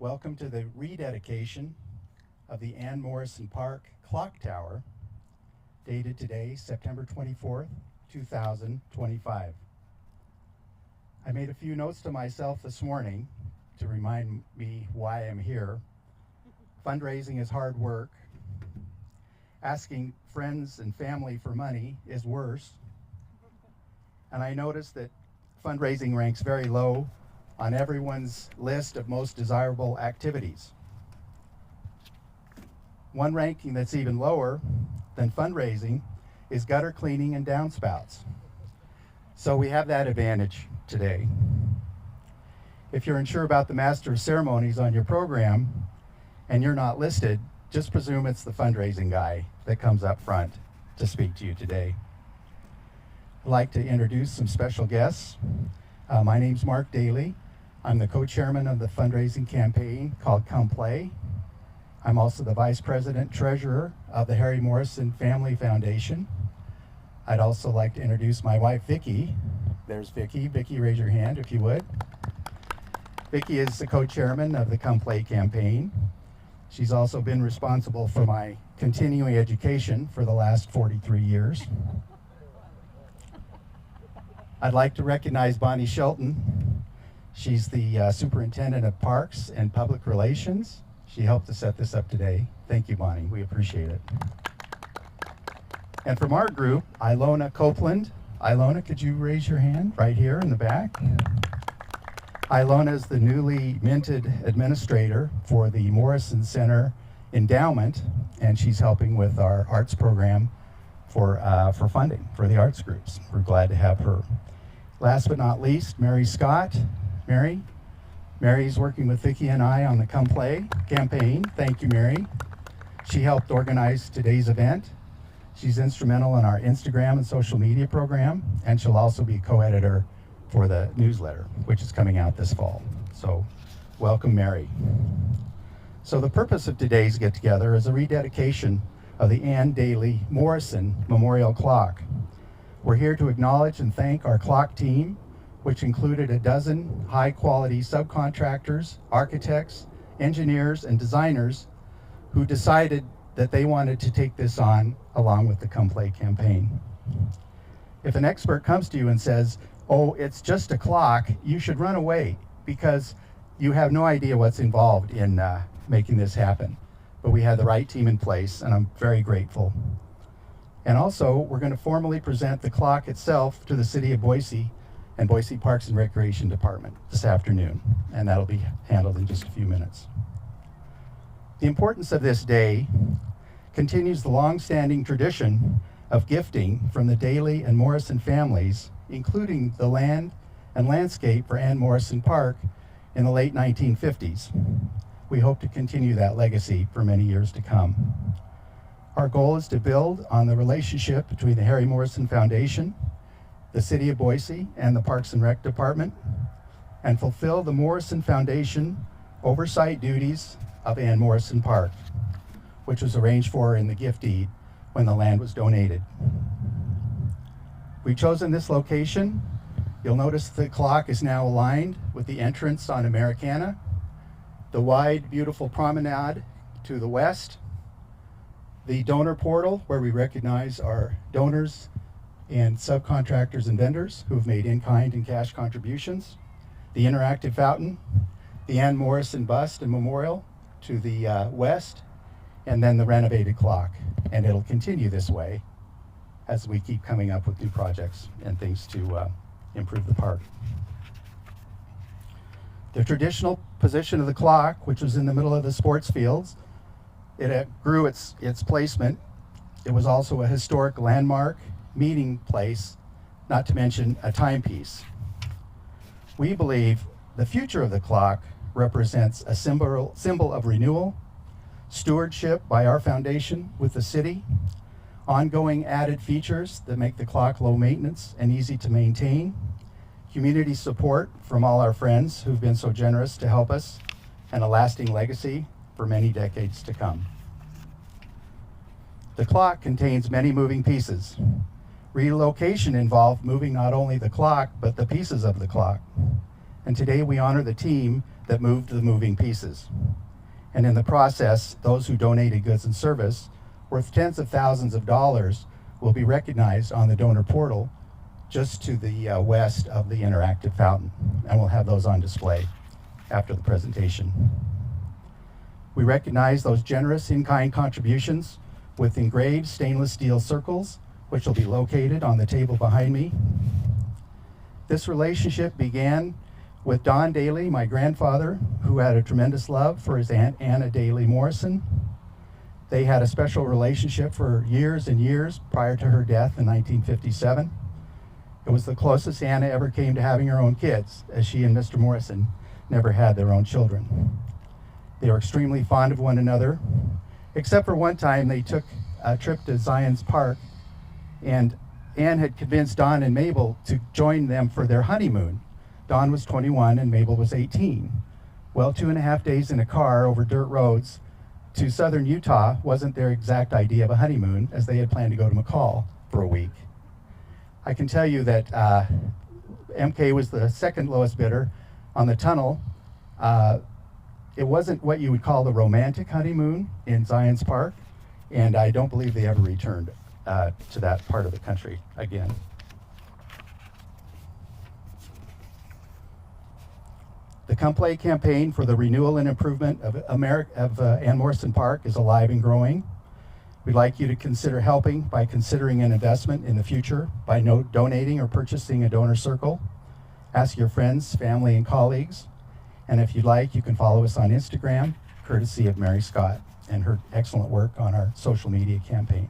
Welcome to the rededication of the Ann Morrison Park Clock Tower, dated today, September 24th, 2025. I made a few notes to myself this morning to remind me why I'm here. Fundraising is hard work. Asking friends and family for money is worse. And I noticed that fundraising ranks very low on everyone's list of most desirable activities. One ranking that's even lower than fundraising is gutter cleaning and downspouts. So we have that advantage today. If you're unsure about the Master of Ceremonies on your program and you're not listed, just presume it's the fundraising guy that comes up front to speak to you today. I'd like to introduce some special guests. My name's Mark Daly. I'm the co-chairman of the fundraising campaign called Come Play. I'm also the vice president treasurer of the Harry Morrison Family Foundation. I'd also like to introduce my wife, Vicki. There's Vicki. Vicki, raise your hand if you would. Vicki is the co-chairman of the Come Play campaign. She's also been responsible for my continuing education for the last 43 years. I'd like to recognize Bonnie Shelton. She's the superintendent of parks and public relations. She helped to set this up today. Thank you, Bonnie. We appreciate it. And from our group, Ilona Copeland. Ilona, could you raise your hand right here in the back? Ilona is the newly minted administrator for the Morrison Center Endowment, and she's helping with our arts program for funding for the arts groups. We're glad to have her. Last but not least, Mary Scott. Mary's working with Vicki and I on the Come Play campaign. Thank you, Mary. She helped organize today's event. She's instrumental in our Instagram and social media program, and she'll also be co-editor for the newsletter, which is coming out this fall. So welcome, Mary. So the purpose of today's get-together is a rededication of the Ann Daly Morrison Memorial Clock. We're here to acknowledge and thank our clock team, which included a dozen high-quality subcontractors, architects, engineers, and designers who decided that they wanted to take this on along with the Come Play campaign. If an expert comes to you and says, "Oh, it's just a clock," you should run away because you have no idea what's involved in making this happen. But we had the right team in place, and I'm very grateful. And also, we're going to formally present the clock itself to the City of Boise and Boise Parks and Recreation Department this afternoon, and that'll be handled in just a few minutes. The importance of this day continues the long-standing tradition of gifting from the Daly and Morrison families, including the land and landscape for Ann Morrison Park in the late 1950s. We hope to continue that legacy for many years to come. Our goal is to build on the relationship between the Harry Morrison Foundation, the City of Boise, and the Parks and Rec Department, and fulfill the Morrison Foundation oversight duties of Ann Morrison Park, which was arranged for in the gift deed when the land was donated. We've chosen this location. You'll notice the clock is now aligned with the entrance on Americana, the wide, beautiful promenade to the west, the donor portal where we recognize our donors and subcontractors and vendors who have made in-kind and cash contributions, the interactive fountain, the Ann Morrison bust and memorial to the west, and then the renovated clock. And it'll continue this way as we keep coming up with new projects and things to improve the park. The traditional position of the clock, which was in the middle of the sports fields, it grew its placement. It was also a historic landmark, meeting place, not to mention a timepiece. We believe the future of the clock represents a symbol of renewal, stewardship by our foundation with the city, ongoing added features that make the clock low maintenance and easy to maintain, community support from all our friends who've been so generous to help us, and a lasting legacy for many decades to come. The clock contains many moving pieces. Relocation involved moving not only the clock, but the pieces of the clock. And today we honor the team that moved the moving pieces. And in the process, those who donated goods and service worth tens of thousands of dollars will be recognized on the donor portal just to the west of the interactive fountain. And we'll have those on display after the presentation. We recognize those generous in-kind contributions with engraved stainless steel circles, which will be located on the table behind me. This relationship began with Don Daly, my grandfather, who had a tremendous love for his Aunt Anna Daly Morrison. They had a special relationship for years and years prior to her death in 1957. It was the closest Anna ever came to having her own kids, as she and Mr. Morrison never had their own children. They were extremely fond of one another, except for one time they took a trip to Zion's Park, and Ann had convinced Don and Mabel to join them for their honeymoon. Don was 21 and Mabel was 18. Well, 2.5 days in a car over dirt roads to southern Utah wasn't their exact idea of a honeymoon, as they had planned to go to McCall for a week. I can tell you that MK was the second lowest bidder on the tunnel. It wasn't what you would call the romantic honeymoon in Zion's Park, and I don't believe they ever returned to that part of the country again. The Come Play campaign for the renewal and improvement of Ann Morrison Park is alive and growing. We'd like you to consider helping by considering an investment in the future by donating or purchasing a donor circle. Ask your friends, family, and colleagues. And if you'd like, you can follow us on Instagram, courtesy of Mary Scott and her excellent work on our social media campaign.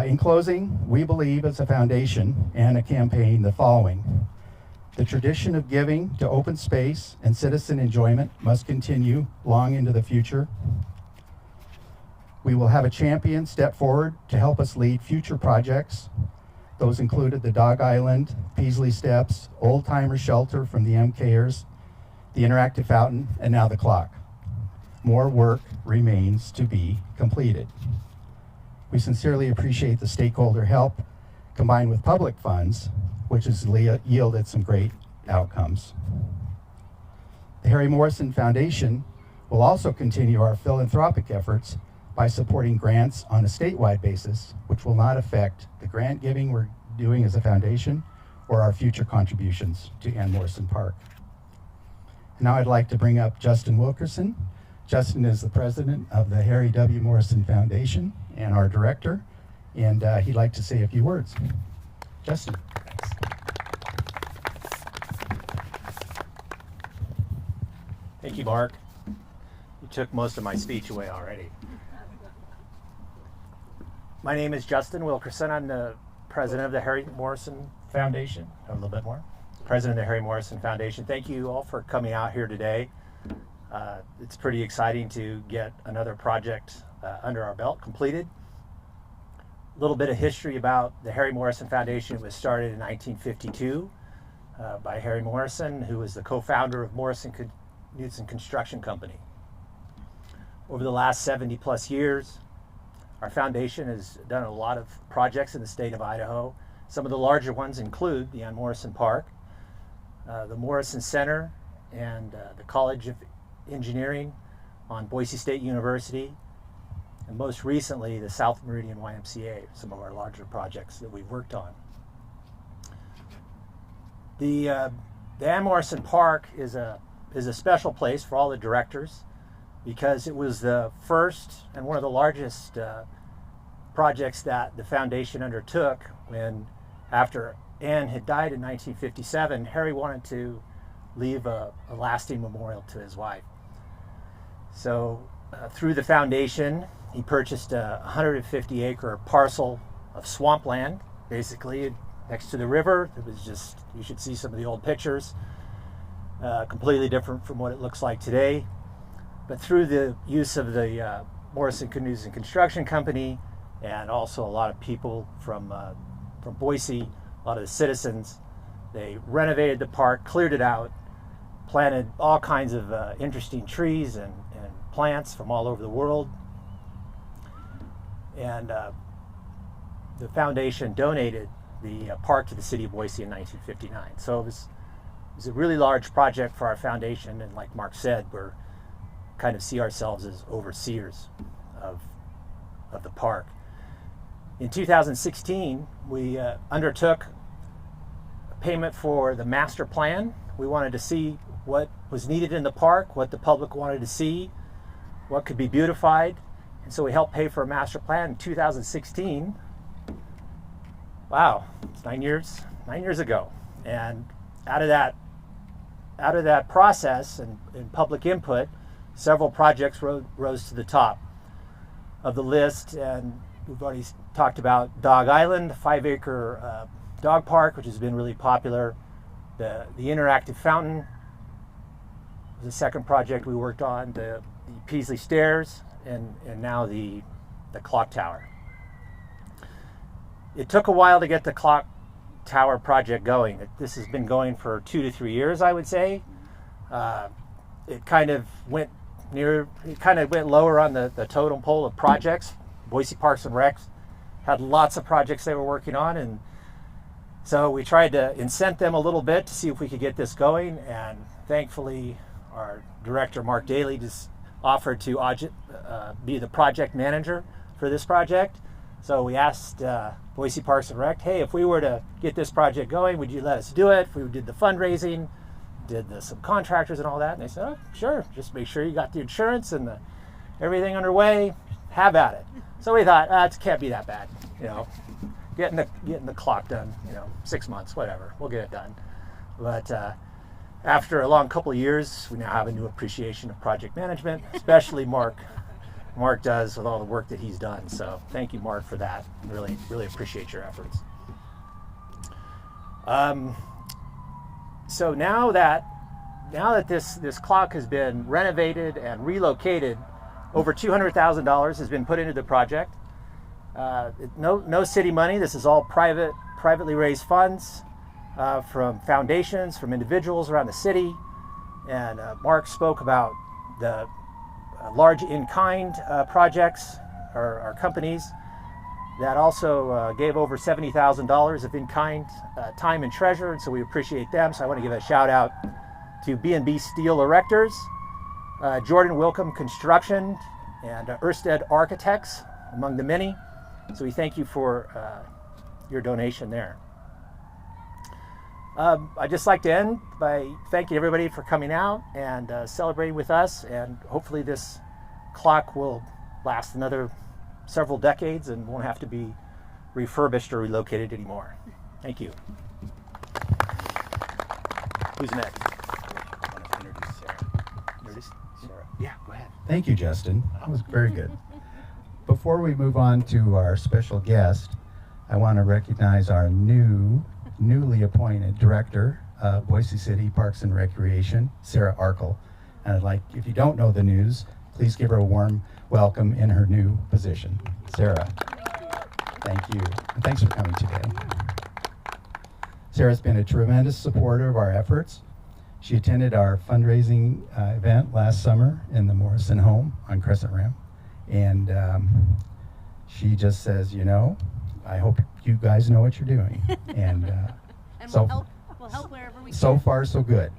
In closing, we believe as a foundation and a campaign the following. The tradition of giving to open space and citizen enjoyment must continue long into the future. We will have a champion step forward to help us lead future projects. Those included the Dog Island, Peasley Steps, Old Timer Shelter from the MKers, the interactive fountain, and now the clock. More work remains to be completed. We sincerely appreciate the stakeholder help combined with public funds, which has yielded some great outcomes. The Harry Morrison Foundation will also continue our philanthropic efforts by supporting grants on a statewide basis, which will not affect the grant giving we're doing as a foundation or our future contributions to Ann Morrison Park. Now I'd like to bring up Justin Wilkerson. Justin is the president of the Harry W. Morrison Foundation and our director, and he'd like to say a few words. Justin. Thank you, Mark. You took most of my speech away already. My name is Justin Wilkerson. I'm the president of the Harry Morrison Foundation. A little bit more. President of the Harry Morrison Foundation. Thank you all for coming out here today. It's pretty exciting to get another project under our belt completed. A little bit of history about the Harry Morrison Foundation. It was started in 1952 by Harry Morrison, who was the co-founder of Morrison Knudsen Construction Company. Over the last 70 plus years, our foundation has done a lot of projects in the state of Idaho. Some of the larger ones include the Ann Morrison Park, the Morrison Center, and the College of Engineering on Boise State University, and most recently the South Meridian YMCA, some of our larger projects that we've worked on. The Ann Morrison Park is a special place for all the directors because it was the first and one of the largest projects that the foundation undertook when, after Ann had died in 1957, Harry wanted to leave a lasting memorial to his wife. So through the foundation, he purchased a 150-acre parcel of swampland, basically next to the river. It was just, you should see some of the old pictures, completely different from what it looks like today. But through the use of the Morrison Knudsen Construction Company, and also a lot of people from Boise, a lot of the citizens, they renovated the park, cleared it out, planted all kinds of interesting trees and plants from all over the world. And the foundation donated the park to the city of Boise in 1959. So it was a really large project for our foundation, and like Mark said, we're kind of see ourselves as overseers of the park. In 2016, we undertook a payment for the master plan. We wanted to see what was needed in the park, what the public wanted to see, what could be beautified, and so we helped pay for a master plan in 2016. Wow, it's 9 years ago. And out of that process and public input, several projects rose to the top of the list, and we've already talked about Dog Island, 5-acre dog park, which has been really popular. The interactive fountain was the second project we worked on, the Peasley Stairs, and now the clock tower. It took a while to get the clock tower project going. This has been going for 2 to 3 years, I would say. It kind of went lower on the totem pole of projects. Boise Parks and Recs had lots of projects they were working on, and so we tried to incent them a little bit to see if we could get this going, and thankfully our director Mark Daly just offered to be the project manager for this project. So we asked Boise Parks and Rec, hey, if we were to get this project going, would you let us do it? If we did the fundraising, did the subcontractors and all that, and they said, oh, sure, just make sure you got the insurance and everything underway, have at it. So we thought, it can't be that bad, getting the clock done, 6 months, whatever, we'll get it done. But after a long couple of years, we now have a new appreciation of project management, especially Mark does with all the work that he's done. So thank you, Mark, for that. Really, really appreciate your efforts. So now that this clock has been renovated and relocated, over $200,000 has been put into the project. No city money. This is all privately raised funds from foundations, from individuals around the city. And Mark spoke about the large in-kind projects or companies that also gave over $70,000 of in-kind time and treasure, and so we appreciate them. So I want to give a shout out to B&B Steel Erectors, Jordan Wilcom Construction, and Ørsted Architects, among the many. So we thank you for your donation there. I'd just like to end by thanking everybody for coming out and celebrating with us, and hopefully this clock will last another several decades and won't have to be refurbished or relocated anymore. Thank you. Who's next? I want to introduce Sarah. Introduce Sarah. Yeah, go ahead. Thank you, Justin. That was very good. Before we move on to our special guest, I want to recognize our newly appointed director of Boise City Parks and Recreation, Sarah Arkle. And I'd like, if you don't know the news, please give her a warm welcome in her new position. Sarah, thank you. And thanks for coming today. Sarah's been a tremendous supporter of our efforts. She attended our fundraising event last summer in the Morrison home on Crescent Rim. And she just says, I hope you guys know what you're doing. And we'll help wherever we can. So far, so good.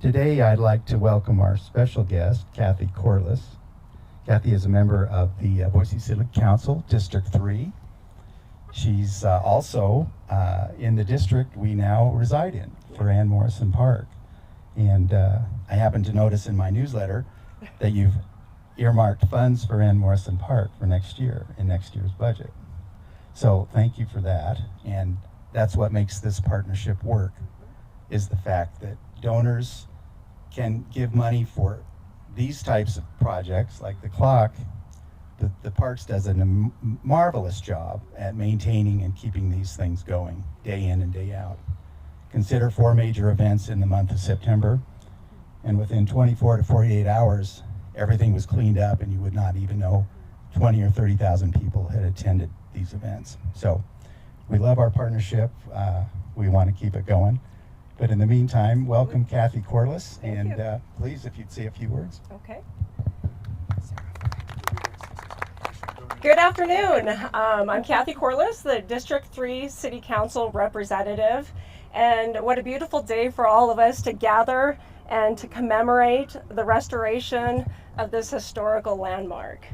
Today, I'd like to welcome our special guest, Kathy Corliss. Kathy is a member of the Boise City Council, District 3. She's also in the district we now reside in for Ann Morrison Park. And I happen to notice in my newsletter that you've earmarked funds for Ann Morrison Park for next year in next year's budget. So thank you for that. And that's what makes this partnership work, is the fact that donors can give money for these types of projects like the clock. The Parks does a marvelous job at maintaining and keeping these things going day in and day out. Consider 4 major events in the month of September, and within 24 to 48 hours, everything was cleaned up and you would not even know 20 or 30,000 people had attended these events. So we love our partnership. We want to keep it going. But in the meantime, welcome Kathy Corliss, and please, if you'd say a few words. Okay. Good afternoon. I'm Kathy Corliss, the District 3 City Council representative, And what a beautiful day for all of us to gather and to commemorate the restoration of this historical landmark.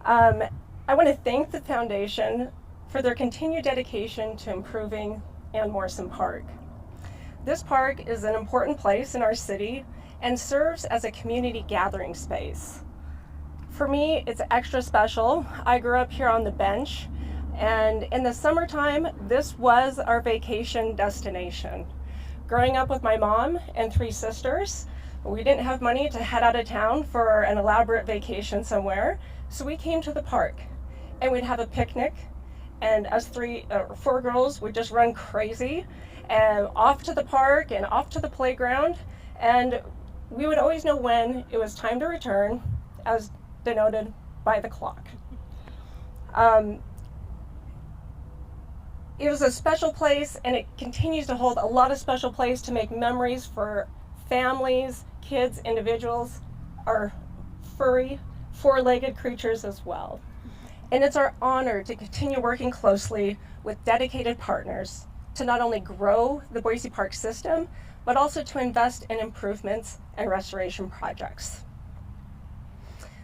I want to thank the foundation for their continued dedication to improving Ann Morrison Park. This park is an important place in our city and serves as a community gathering space. For me, it's extra special. I grew up here on the bench, and in the summertime, this was our vacation destination. Growing up with my mom and 3 sisters, we didn't have money to head out of town for an elaborate vacation somewhere, so we came to the park, and we'd have a picnic, and us 4 girls would just run crazy and off to the park and off to the playground, and we would always know when it was time to return, as denoted by the clock. It was a special place, and it continues to hold a lot of special place to make memories for families, kids, individuals, our furry, 4-legged creatures as well. And it's our honor to continue working closely with dedicated partners to not only grow the Boise Park system, but also to invest in improvements and restoration projects.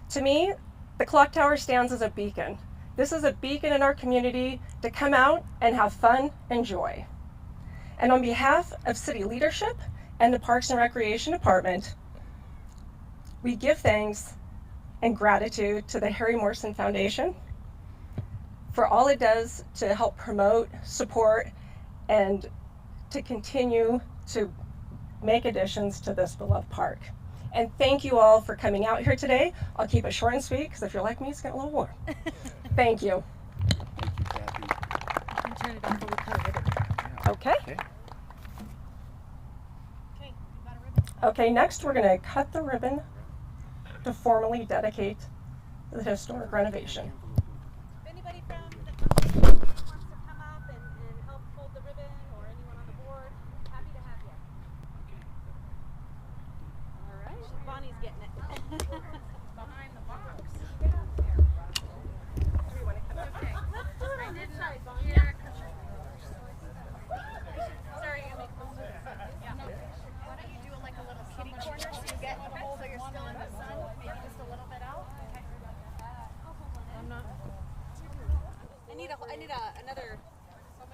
To me, the clock tower stands as a beacon. This is a beacon in our community to come out and have fun and joy. And on behalf of city leadership and the Parks and Recreation Department, we give thanks and gratitude to the Harry Morrison Foundation for all it does to help promote, support, and to continue to make additions to this beloved park. And thank you all for coming out here today. I'll keep it short and sweet, because if you're like me, it's getting a little warm. Thank you. Turn it off while we cut a ribbon. Okay. Okay, you got a ribbon? Okay, next we're going to cut the ribbon to formally dedicate the historic renovation. If anybody from the company wants to come up and help hold the ribbon, or anyone on the board, happy to have you. All right, Bonnie's getting it. Behind the box. Get up there. Do we want to come up? Okay. Let's do it on this side, Bonnie. Yeah. Sorry, you make most of it. Yeah. Why don't you do like a little kitty corner so you get the hole that you're still in the sun, maybe just a little bit out. Okay. I'm not. I need another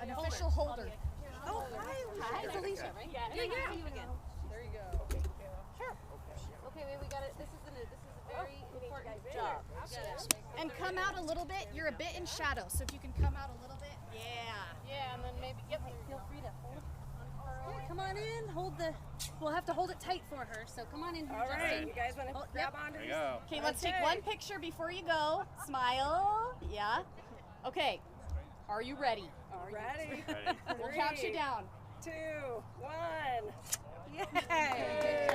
an official holder. Oh, hi. It's Alicia, right? Yeah. Yeah. See you again. There you go. Sure. Okay, wait, we got it. This is a very important job. And come out a little bit. You're a bit in shadow, so if you can come out a little bit. Yeah. Yeah, and then maybe feel free to hold it. Yeah, come on in. We'll have to hold it tight for her. So come on in here. All right, you guys want to grab onto these? Okay, let's take one picture before you go. Smile. Yeah. Okay. Are you ready? Ready? We'll count you down. 2, 1. Yay!